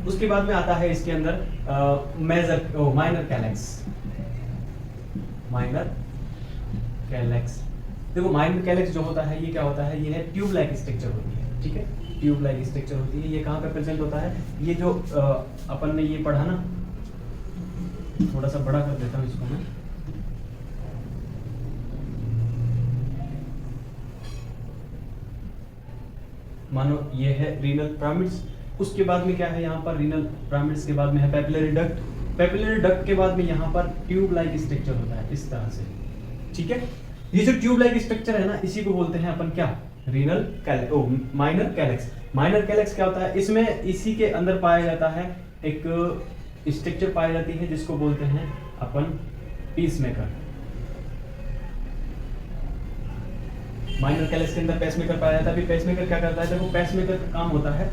उसके बाद में आता है इसके अंदर माइनर कैलेक्स। माइनर कैलेक्स, देखो माइनर कैलेक्स जो होता है ये क्या होता है, ये है ट्यूब लाइक स्ट्रक्चर होती है, ठीक है, ट्यूब लाइक स्ट्रक्चर होती है। ये कहाँ पे प्रेजेंट होता है, ये जो अपन ने ये पढ़ा ना, थोड़ा सा बड़ा कर देता हूँ इसको मैं, मानो ये है रीनल पिरामिड्स। उसके बाद में क्या है यहाँ पर, रीनल पिरामिड्स के बाद में है पेपिलरी डक्ट। पेपिलरी डक्ट के बाद में यहाँ पर ट्यूब लाइक स्ट्रक्चर होता है इस तरह से, ठीक है। ये जो ट्यूब लाइक स्ट्रक्चर है ना, इसी को बोलते हैं अपन क्या, renal minor calyx. Minor calyx क्या होता है, इसमें इसी के अंदर पाया जाता है एक स्ट्रक्चर पाई जाती है जिसको बोलते हैं अपन पीसमेकर। माइनर कैलेक्स के अंदर पेसमेकर पाया जाता है। अभी पेसमेकर क्या करता है, देखो पेसमेकर का काम होता है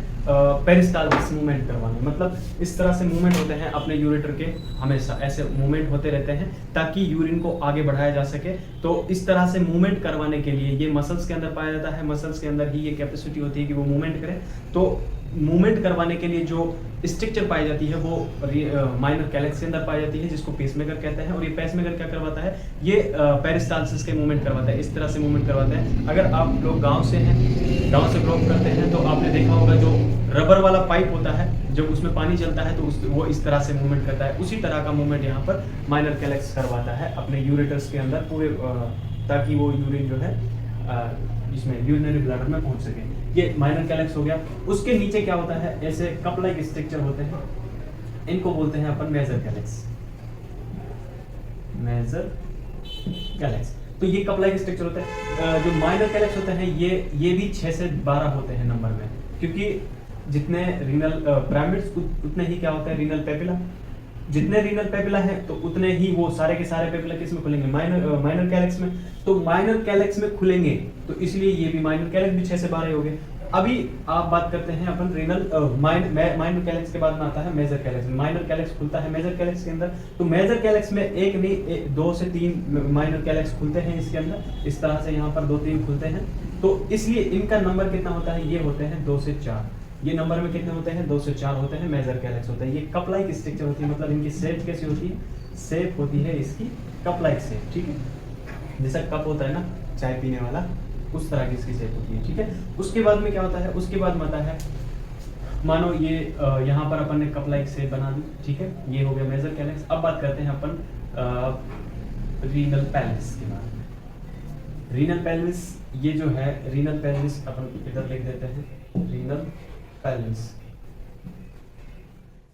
पेरिस्टाल्टिस मूवमेंट करवाना, मतलब इस तरह से मूवमेंट होते हैं अपने यूरेटर के, हमेशा ऐसे मूवमेंट होते रहते हैं ताकि यूरिन को आगे बढ़ाया जा सके। तो इस तरह से मूवमेंट करवाने के लिए ये मसल्स के अंदर पाया जाता है, मसल्स के अंदर ही ये कैपेसिटी होती है कि वो मूवमेंट करे। तो मूवमेंट करवाने के लिए जो स्ट्रक्चर पाई जाती है वो माइनर कैलेक्स के अंदर पाई जाती है, जिसको पेसमेकर कहते हैं। और ये पेसमेकर क्या करवाता है, ये पेरिस्टाल्सिस के मूवमेंट करवाता है, इस तरह से मूवमेंट करवाता है। अगर आप लोग गांव से हैं, गांव से बिलोंग करते हैं, तो आपने देखा होगा जो रबर वाला पाइप होता है, जब उसमें पानी चलता है तो वो इस तरह से मूवमेंट करता है। उसी तरह का मूवमेंट यहाँ पर माइनर कैलेक्स करवाता है अपने यूरेटर्स के अंदर पूरे, ताकि वो यूरिन जो है इसमें यूरिनरी ब्लैडर में पहुंच सके। ये माइनर कैलेक्स हो गया। उसके नीचे क्या होता है, ऐसे कप लाइक स्ट्रक्चर होते हैं, इनको बोलते हैं अपन मेजर कैलेक्स। मेजर कैलेक्स, तो ये कप लाइक स्ट्रक्चर होता है। जो माइनर कैलेक्स होते हैं ये भी 6 से 12 होते हैं नंबर में, क्योंकि जितने रीनल पिरामिड्स उतने ही क्या होता है रीनल पेपिला। जितने रीनल पेपिला है तो उतने ही वो सारे के सारे पेपिला किस में खुलेंगे, माइनर कैलेक्स में। तो माइनर कैलेक्स में खुलेंगे, तो इसलिए ये भी माइनर कैलेक्स भी 6 से 12 हो गए। अभी आप बात करते हैं अपन रीनल माइनर कैलेक्स के बाद में आता है मेजर कैलेक्स। माइनर कैलेक्स खुलता है मेजर कैलेक्स के अंदर, तो मेजर कैलेक्स में एक नहीं 2 से 3 माइनर कैलेक्स खुलते हैं इसके अंदर, इस तरह से यहाँ पर 2-3 खुलते हैं। तो इसलिए इनका नंबर कितना होता है, ये होते हैं 2 से 4। ये नंबर में कितने होते हैं, 2 से 4 होते हैं, मेजर कैलेक्स होता है। ये कप लाइक स्ट्रक्चर होती है, मतलब इनकी शेप कैसी होती है, शेप होती है इसकी कप लाइक शेप, ठीक है। जैसा कप होता है ना चाय पीने वाला, उस तरह की इसकी शेप होती है, ठीक है। उसके बाद में क्या होता है, उसके बाद में आता है, मानो ये यहाँ पर अपन ने कप लाइक शेप बना दी, ठीक है, ये हो गया मेजर कैलेक्स। अब बात करते हैं अपन रीनल पेल्विस के बारे में। रीनल पेल्विस, ये जो है रीनल पेल्विस अपन इधर लिख देते हैं, रीनल पेल्विस।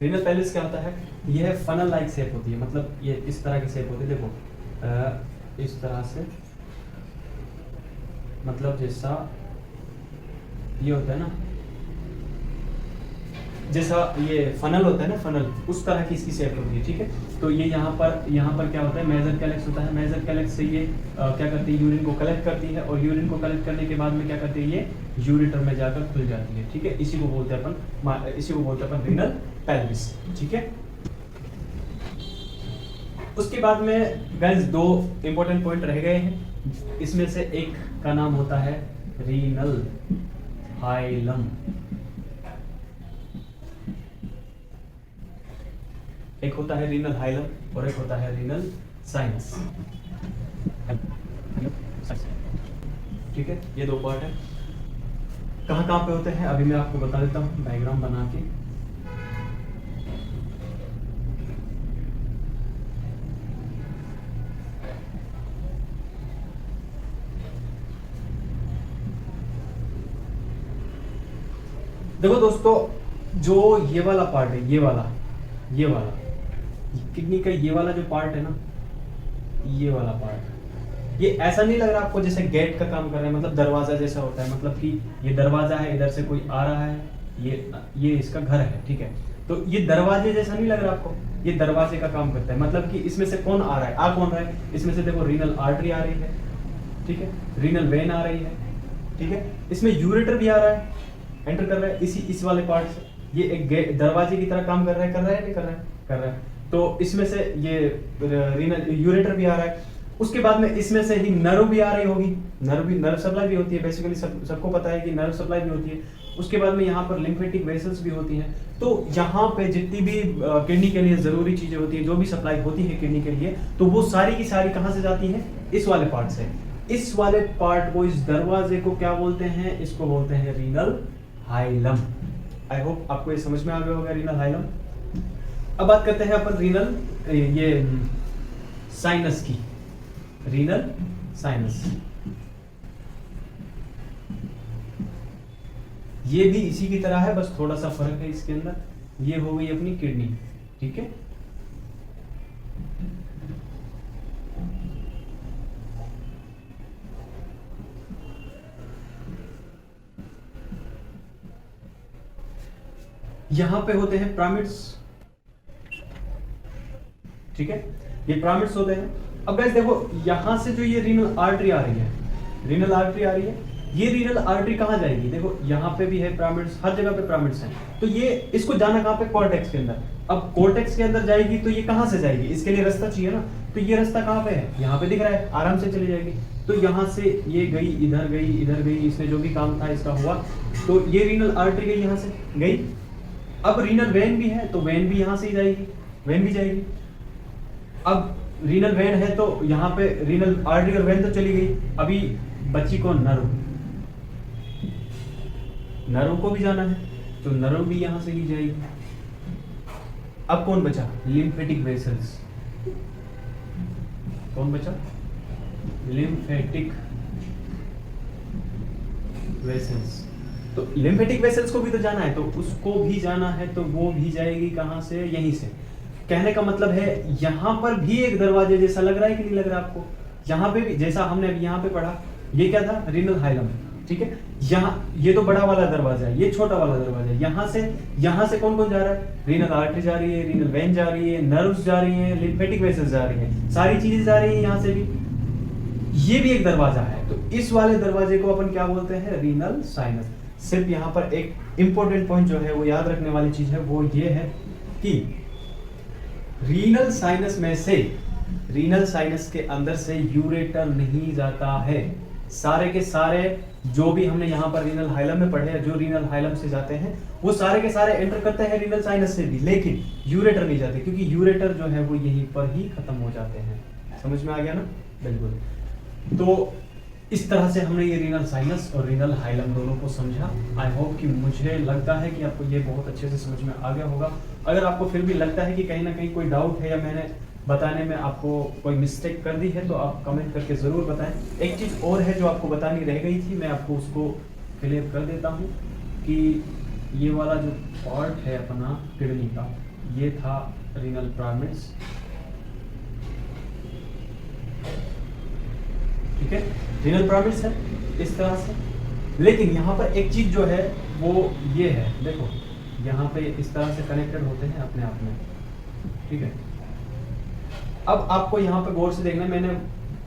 रीनल पेल्विस क्या होता है, ये है फनल लाइक शेप होती है, मतलब ये इस तरह की शेप होती है, देखो इस तरह से, मतलब जैसा ये होता है ना, जैसा ये फनल होता है ना, फनल, उस तरह की इसकी शेप होती है, ठीक है। तो ये यहाँ पर क्या होता है, मेजर कैलेक्स होता है। मेजर कैलेक्स से ये क्या करती है, यूरिन को कलेक्ट करती है, और यूरिन को कलेक्ट करने के बाद में क्या करती है, ये यूरेटर में जाकर खुल जाती है, ठीक है। इसी को बोलते हैं अपन रीनल पेल्विस, ठीक है। उसके बाद में गाइस 2 इंपॉर्टेंट पॉइंट रह गए हैं, इसमें से एक का नाम होता है रीनल हाइलम, एक होता है रीनल हाइलम और एक होता है रीनल साइनस, ठीक है। ये 2 पार्ट है। कहाँ कहाँ पे होते हैं अभी मैं आपको बता देता हूँ डायग्राम बना के। देखो दोस्तों, जो ये वाला पार्ट है, ये वाला किडनी का ये वाला जो पार्ट है ना, ये वाला पार्ट, ये ऐसा नहीं लग रहा आपको जैसे गेट का काम कर रहा है, मतलब दरवाजा जैसा होता है, मतलब कि ये दरवाजा है, इधर से कोई आ रहा है, ये इसका घर है, ठीक है। तो ये दरवाजे जैसा नहीं लग रहा आपको, ये दरवाजे का काम करता है, मतलब कि इसमें से कौन आ रहा है, आ कौन रहा है, इसमें से देखो रीनल आर्टरी आ रही है, ठीक है, रीनल वेन आ रही है, ठीक है, इसमें यूरेटर भी आ रहा है, एंटर कर रहा है इस वाले पार्ट से, ये एक दरवाजे की तरह काम कर रहा है नहीं कर रहा है। तो इसमें से ये रीनल यूरेटर भी आ रहा है। उसके बाद में इसमें से ही नर्व भी आ रही होगी, नर्व सप्लाई भी होती है, बेसिकली सबको पता है कि नर्व सप्लाई भी होती है। उसके बाद में यहाँ पर लिम्फेटिक वेसल्स भी होती हैं। तो यहाँ पे जितनी भी किडनी के लिए जरूरी चीजें होती हैं, जो भी सप्लाई होती है किडनी के लिए, तो वो सारी की सारी कहाँ से जाती हैं? इस वाले पार्ट से। इस वाले पार्ट को, इस दरवाजे को क्या बोलते हैं? इसको बोलते हैं रीनल हाइलम। आई होप आपको ये समझ में आ गया होगा, रीनल हाइलम। अब बात करते हैं अपन रीनल ये साइनस की, रीनल साइनस। ये भी इसी की तरह है, बस थोड़ा सा फर्क है इसके अंदर। ये हो गई अपनी किडनी, ठीक है। यहां पे होते हैं पिरामिड्स, ठीक है, ये पिरामिड्स होते हैं। अब गाइस देखो, यहां से जो ये रीनल आर्टरी आ रही है, रीनल आर्टरी आ रही है, ये रीनल आर्टरी कहां जाएगी? देखो यहाँ पे भी है पिरामिड्स, हर जगह पे पिरामिड्स हैं। तो ये इसको जाना कहां पे? कॉर्टेक्स के अंदर। अब कॉर्टेक्स के अंदर जाएगी तो ये कहां से जाएगी? इसके लिए रास्ता चाहिए ना, तो ये रास्ता कहां पे है? यहाँ पे दिख रहा है, आराम से चली जाएगी। तो यहाँ से ये गई, इधर गई, इधर गई, इसने जो भी काम था इसका हुआ, तो ये रीनल आर्टरी गई, यहाँ से गई। अब रीनल वेन भी है, तो वेन भी यहाँ से ही जाएगी, वेन भी जाएगी। अब रीनल वेन है तो यहाँ पे रीनल आर्टरी और वेन तो चली गई, अभी बच्ची को नर्व, नर्व को भी जाना है, तो नर्व भी यहां से ही जाएगी। अब कौन बचा? Lymphatic vessels. कौन बचा? Lymphatic vessels. तो लिम्फेटिक वेसल्स को भी तो जाना है, तो उसको भी जाना है, तो वो भी जाएगी कहां से? यहीं से। कहने का मतलब है यहां पर भी एक दरवाजे जैसा लग रहा है कि नहीं लग रहा आपको? यहां पे भी, जैसा हमने अभी यहां पे पढ़ा, ये क्या था? रीनल हाइलम, ठीक है। यहाँ ये तो बड़ा वाला दरवाजा है, ये छोटा वाला दरवाजा है। यहाँ से कौन कौन जा रहा है? रीनल आर्टरी जा रही है, रीनल वेन जा रही है, नर्व्स जा रही हैं, लिम्फेटिक वेसल्स जा रही हैं, सारी चीजें जा रही हैं यहाँ से भी। ये भी एक दरवाजा है, तो इस वाले दरवाजे को अपन क्या बोलते हैं? Renal sinus. सिर्फ यहाँ पर एक इंपॉर्टेंट पॉइंट जो है वो याद रखने वाली चीज है, वो ये है कि रीनल साइनस में से, रीनल साइनस के अंदर से यूरेटर नहीं जाता है। सारे के सारे जो भी हमने यहाँ पर रीनल हाइलम में पढ़े, जो रीनल हाइलम से जाते हैं, वो सारे के सारे एंटर करते हैं रीनल साइनस से भी, लेकिन यूरेटर नहीं जाते, क्योंकि यूरेटर जो है वो यहीं पर ही खत्म हो जाते हैं। समझ में आ गया ना? बिल्कुल। तो इस तरह से हमने ये रीनल साइनस और रीनल हाइलम दोनों को समझा। आई होप कि, मुझे लगता है कि आपको ये बहुत अच्छे से समझ में आ गया होगा। अगर आपको फिर भी लगता है कि कहीं ना कहीं कोई डाउट है या मैंने बताने में आपको कोई मिस्टेक कर दी है, तो आप कमेंट करके ज़रूर बताएं। एक चीज़ और है जो आपको बतानी रह गई थी, मैं आपको उसको क्लियर कर देता हूँ कि ये वाला जो पार्ट है अपना किडनी का, ये था रीनल पिरामिड्स, ठीक है। रीनल पिरामिड्स है इस तरह से, लेकिन यहाँ पर एक चीज़ जो है वो ये है, देखो यहाँ पे इस तरह से कनेक्टेड होते हैं अपने आप में, ठीक है। अब आपको यहाँ पे गौर से देखना, मैंने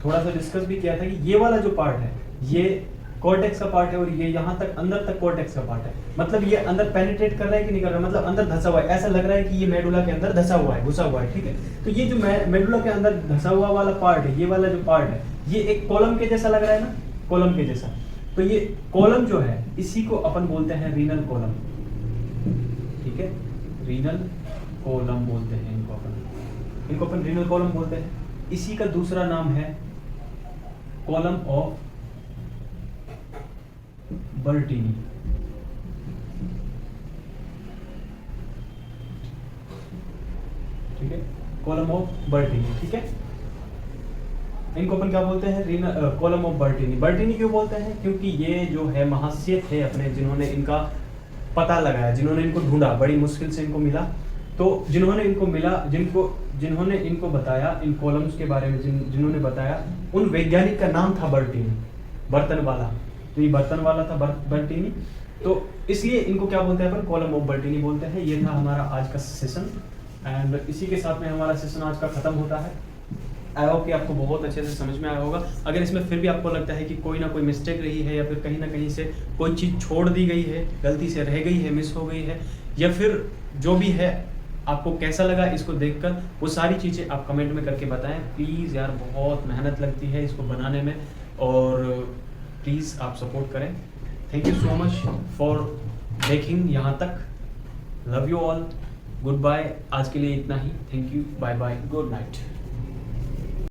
थोड़ा सा डिस्कस भी किया था कि ये वाला जो पार्ट है ये कॉर्टेक्स का पार्ट है, और ये यहाँ तक अंदर तक कॉर्टेक्स का पार्ट है। मतलब ये अंदर पेनिट्रेट कर रहा है कि नहीं कर रहा है, मतलब अंदर धंसा हुआ है, ऐसा लग रहा है कि ये मेडुला के अंदर धंसा हुआ है, घुसा हुआ है, ठीक है। तो ये जो मेडुला के अंदर धंसा हुआ वाला पार्ट है, ये वाला जो पार्ट है, ये एक कॉलम के जैसा लग रहा है ना, कॉलम के जैसा। तो ये कॉलम जो है, इसी को अपन बोलते हैं रीनल कॉलम, ठीक है। रीनल कॉलम बोलते हैं इनको अपन रीनल कॉलम बोलते हैं। इसी का दूसरा नाम है कॉलम ऑफ बर्टीनी, ठीक है, कॉलम ऑफ बर्टीनी, ठीक है। इनको अपन क्या बोलते हैं? Renal column of बर्टीनी। बर्टीनी क्यों बोलते हैं? क्योंकि ये जो है महाशय थे अपने, जिन्होंने इनका पता लगाया, जिन्होंने इनको ढूंढा, बड़ी मुश्किल से इनको मिला, तो जिन्होंने इनको मिला, जिन्होंने इनको बताया, इन कॉलम्स के बारे में जिन्होंने बताया, उन वैज्ञानिक का नाम था बर्टीनी, बर्तन वाला। तो ये बर्तन वाला था बर्टीनी, तो इसलिए इनको क्या बोलते हैं अपन? कॉलम ऑफ बर्टीनी बोलते हैं। ये था हमारा आज का सेशन, एंड इसी के साथ में हमारा सेशन आज का खत्म होता है। आई होप कि आपको बहुत अच्छे से समझ में आया होगा। अगर इसमें फिर भी आपको लगता है कि कोई ना कोई मिस्टेक रही है, या फिर कहीं ना कहीं से कोई चीज़ छोड़ दी गई है, गलती से रह गई है, मिस हो गई है, या फिर जो भी है, आपको कैसा लगा इसको देखकर, वो सारी चीज़ें आप कमेंट में करके बताएं प्लीज़। यार बहुत मेहनत लगती है इसको बनाने में, और प्लीज़ आप सपोर्ट करें। Thank you so much for देखेंगे यहाँ तक। Love you all, good bye, आज के लिए इतना ही, thank you, bye bye, good night.